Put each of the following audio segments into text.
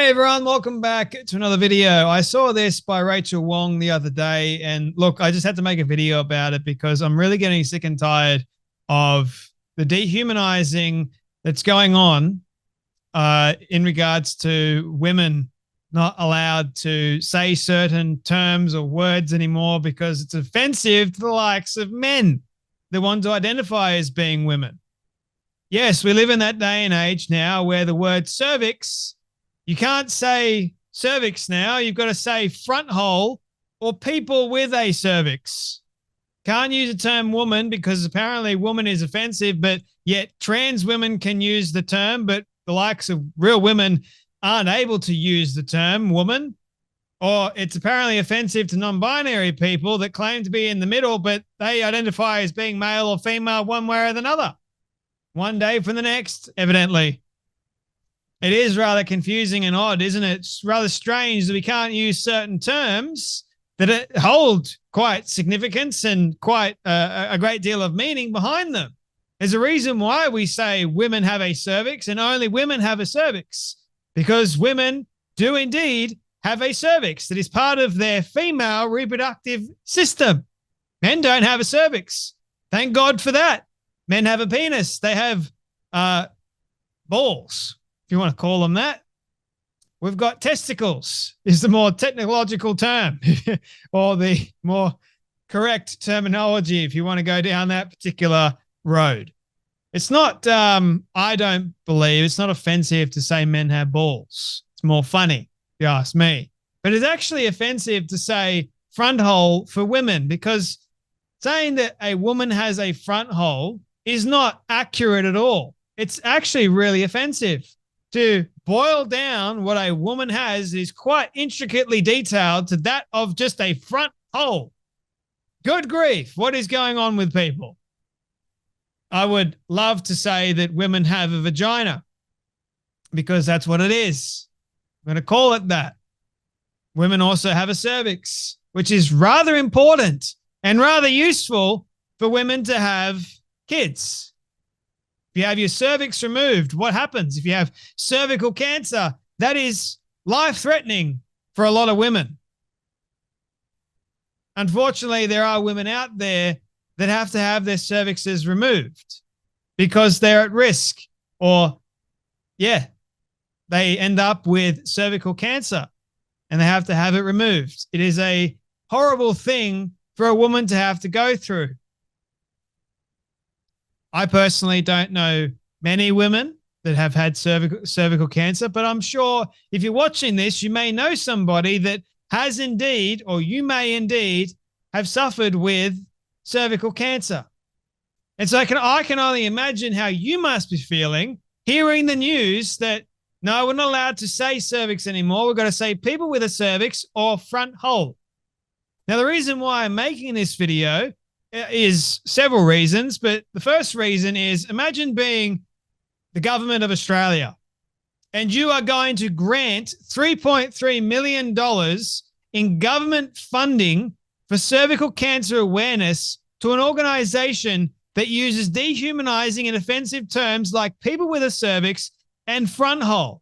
Hey everyone, welcome back to another video. I saw this by Rachel Wong the other day, and look, I just had to make a video about it because I'm really getting sick and tired of the dehumanizing that's going on in regards to women not allowed to say certain terms or words anymore because it's offensive to the likes of men that want to identify as being women. Yes, we live in that day and age now where the word cervix, you can't say cervix now. You've got to say front hole or people with a cervix. Can't use the term woman because apparently woman is offensive, but yet trans women can use the term, but the likes of real women aren't able to use the term woman. Or it's apparently offensive to non-binary people that claim to be in the middle, but they identify as being male or female one way or another. One day from the next, evidently. It is rather confusing and odd, isn't it? It's rather strange that we can't use certain terms that hold quite significance and quite a great deal of meaning behind them. There's a reason why we say women have a cervix and only women have a cervix, because women do indeed have a cervix that is part of their female reproductive system. Men don't have a cervix. Thank God for that. Men have a penis. They have balls, if you want to call them that. We've got testicles is the more technological term or the more correct terminology if you want to go down that particular road. It's not, I don't believe, it's not offensive to say men have balls. It's more funny, if you ask me. But it's actually offensive to say front hole for women, because saying that a woman has a front hole is not accurate at all. It's actually really offensive. To boil down what a woman has is quite intricately detailed to that of just a front hole. Good grief, what is going on with people? I would love to say that women have a vagina because that's what it is. I'm going to call it that. Women also have a cervix, which is rather important and rather useful for women to have kids. If you have your cervix removed, what happens? If you have cervical cancer, that is life-threatening for a lot of women. Unfortunately, there are women out there that have to have their cervixes removed because they're at risk, or, yeah, they end up with cervical cancer and they have to have it removed. It is a horrible thing for a woman to have to go through. I personally don't know many women that have had cervical cancer, but I'm sure if you're watching this, you may know somebody that has indeed, or you may indeed have suffered with cervical cancer. And so I can only imagine how you must be feeling hearing the news that, no, we're not allowed to say cervix anymore. We've got to say people with a cervix or front hole. Now, the reason why I'm making this video is several reasons, but the first reason is, imagine being the government of Australia and you are going to grant $3.3 million in government funding for cervical cancer awareness to an organization that uses dehumanizing and offensive terms like people with a cervix and front hole.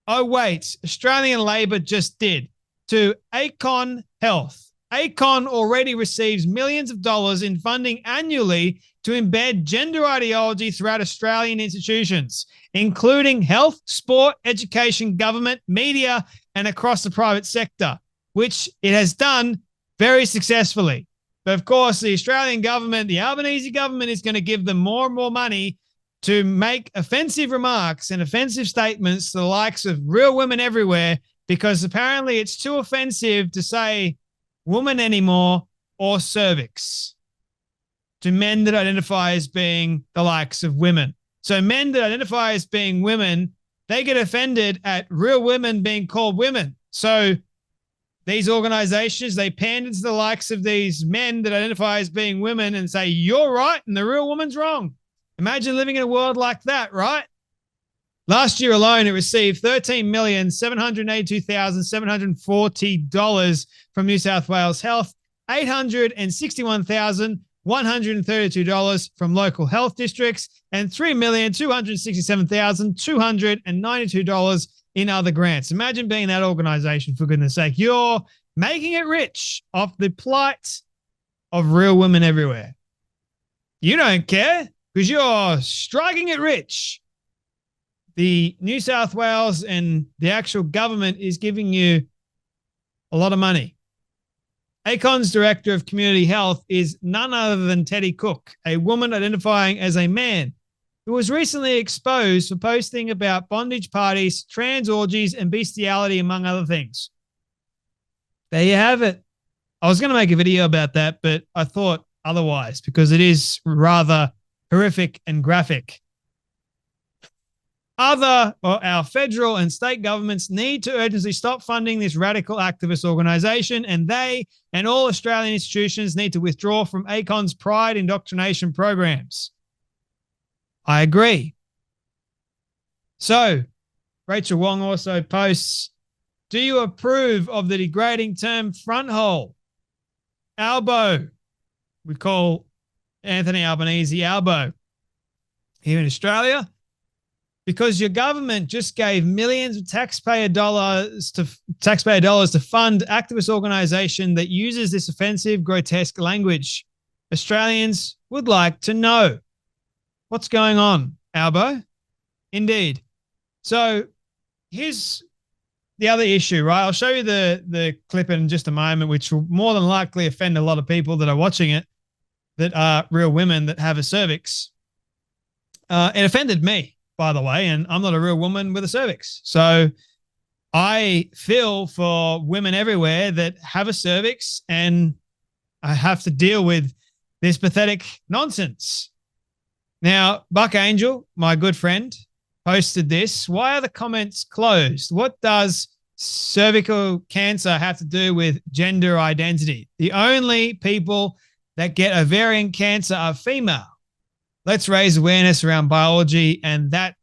Oh, wait, Australian Labor just did to Acon Health. Acon already receives millions of dollars in funding annually to embed gender ideology throughout Australian institutions, including health, sport, education, government, media, and across the private sector, which it has done very successfully. But of course, the Australian government, the Albanese government, is going to give them more and more money to make offensive remarks and offensive statements to the likes of real women everywhere, because apparently it's too offensive to say woman anymore or cervix to men that identify as being the likes of women. So men that identify as being women, they get offended at real women being called women. So these organizations, they pander to the likes of these men that identify as being women and say, you're right and the real woman's wrong. Imagine living in a world like that, right? Last year alone, it received $13,782,740 from New South Wales Health, $861,132 from local health districts, and $3,267,292 in other grants. Imagine being that organization, for goodness sake. You're making it rich off the plight of real women everywhere. You don't care because you're striking it rich. The New South Wales and the actual government is giving you a lot of money. ACON's Director of Community Health is none other than Teddy Cook, a woman identifying as a man who was recently exposed for posting about bondage parties, trans orgies, and bestiality, among other things. There you have it. I was going to make a video about that, but I thought otherwise because it is rather horrific and graphic. Our federal and state governments need to urgently stop funding this radical activist organization, and they and all Australian institutions need to withdraw from ACON's pride indoctrination programs. I agree. So, Rachel Wong also posts, do you approve of the degrading term front hole? Albo. We call Anthony Albanese Albo here in Australia because your government just gave millions of taxpayer dollars to fund activist organization that uses this offensive, grotesque language. Australians would like to know what's going on, Albo. Indeed. So here's the other issue, right? I'll show you the clip in just a moment, which will more than likely offend a lot of people that are watching it that are real women that have a cervix. It offended me, by the way, and I'm not a real woman with a cervix. So I feel for women everywhere that have a cervix and I have to deal with this pathetic nonsense. Now, Buck Angel, my good friend, posted this. Why are the comments closed? What does cervical cancer have to do with gender identity? The only people that get ovarian cancer are female. Let's raise awareness around biology, and that's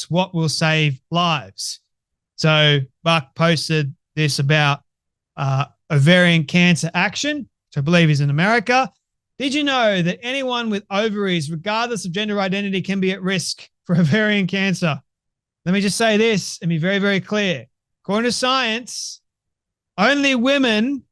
what will save lives. So Buck posted this about ovarian cancer action, which I believe is in America. Did you know that anyone with ovaries, regardless of gender identity, can be at risk for ovarian cancer? Let me just say this and be very, very clear. According to science, only women,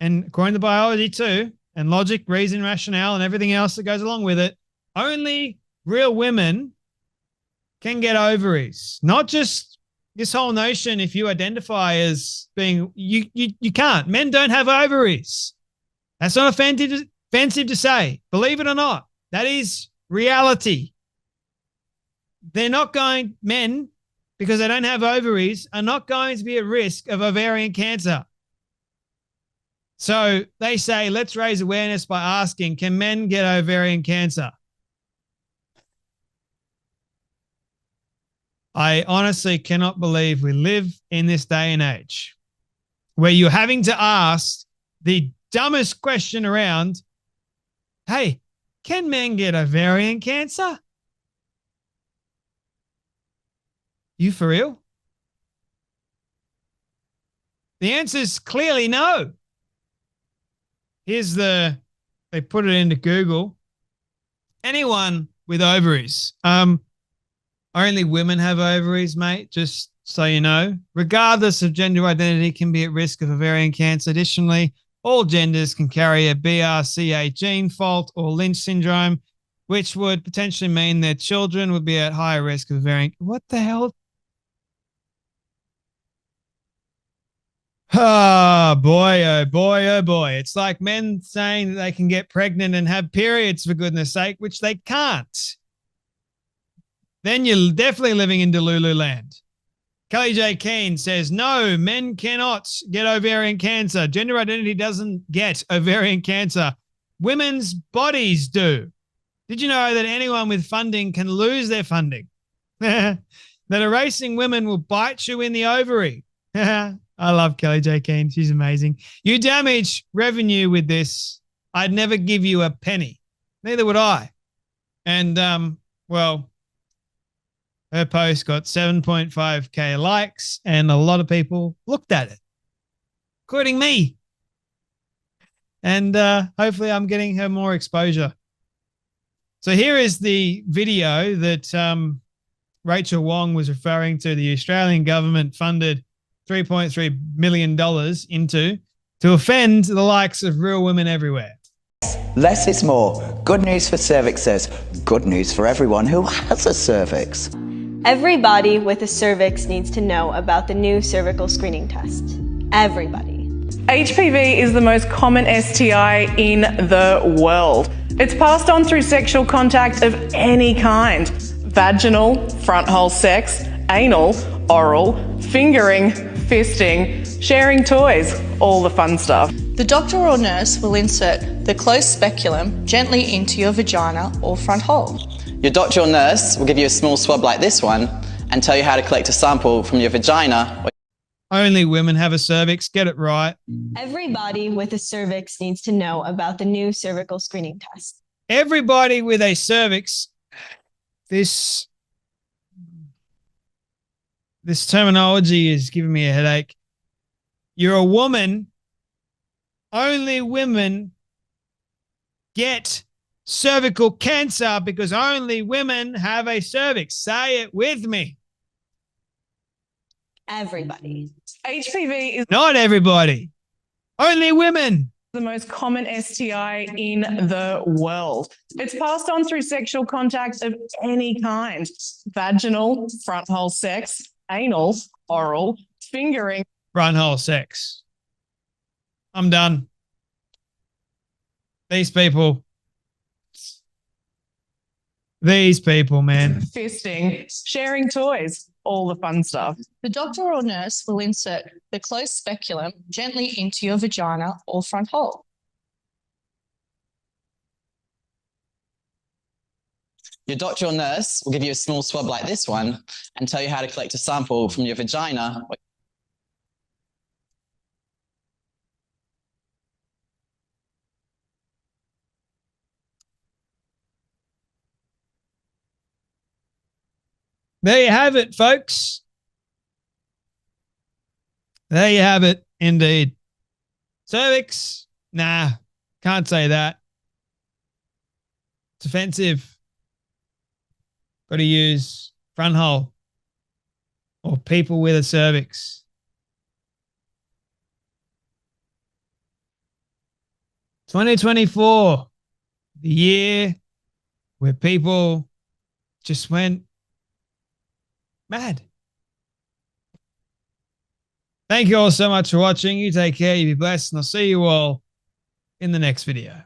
and according to biology too, and logic, reason, rationale, and everything else that goes along with it, only real women can get ovaries. Not just this whole notion if you identify as being, you can't. Men don't have ovaries. That's not offensive to say. Believe it or not, that is reality. They're not going, men, because they don't have ovaries, are not going to be at risk of ovarian cancer. So they say, let's raise awareness by asking, can men get ovarian cancer? I honestly cannot believe we live in this day and age where you're having to ask the dumbest question around, hey, can men get ovarian cancer? You for real? The answer is clearly no. They put it into Google. Anyone with ovaries. Only women have ovaries, mate, just so you know. Regardless of gender identity, can be at risk of ovarian cancer. Additionally, all genders can carry a BRCA gene fault or Lynch syndrome, which would potentially mean their children would be at higher risk of ovarian. What the hell? Oh, boy, oh, boy, oh, boy. It's like men saying that they can get pregnant and have periods, for goodness sake, which they can't. Then you're definitely living in Delulu land. Kelly J. Keane says, no, men cannot get ovarian cancer. Gender identity doesn't get ovarian cancer. Women's bodies do. Did you know that anyone with funding can lose their funding? That erasing women will bite you in the ovary. I love Kelly J. Keane. She's amazing. You damage revenue with this. I'd never give you a penny. Neither would I. And, well, her post got 7.5K likes and a lot of people looked at it, including me. And hopefully I'm getting her more exposure. So here is the video that Rachel Wong was referring to the Australian government funded $3.3 million into to offend the likes of real women everywhere. Less is more. Good news for cervixes. Good news for everyone who has a cervix. Everybody with a cervix needs to know about the new cervical screening test. Everybody. HPV is the most common STI in the world. It's passed on through sexual contact of any kind. Vaginal, front hole sex, anal, oral, fingering, fisting, sharing toys, all the fun stuff. The doctor or nurse will insert the closed speculum gently into your vagina or front hole. Your doctor or nurse will give you a small swab like this one and tell you how to collect a sample from your vagina. Only women have a cervix. Get it right. Everybody with a cervix needs to know about the new cervical screening test. Everybody with a cervix. This terminology is giving me a headache. You're a woman. Only women get cervical cancer because only women have a cervix. Say it with me. Everybody. HPV is Not everybody. Only women. the most common STI in the world. It's passed on through sexual contact of any kind. Vaginal, front hole sex, anal, oral, fingering. Front hole sex. I'm done. These people, man. Fisting, sharing toys, all the fun stuff. The doctor or nurse will insert the closed speculum gently into your vagina or front hole. Your doctor or nurse will give you a small swab like this one and tell you how to collect a sample from your vagina. There you have it, folks. There you have it, indeed. Cervix? Nah, can't say that. It's offensive. Got to use front hole or people with a cervix. (2024), the year where people just went mad. Thank you all so much for watching. You take care. You be blessed. And I'll see you all in the next video.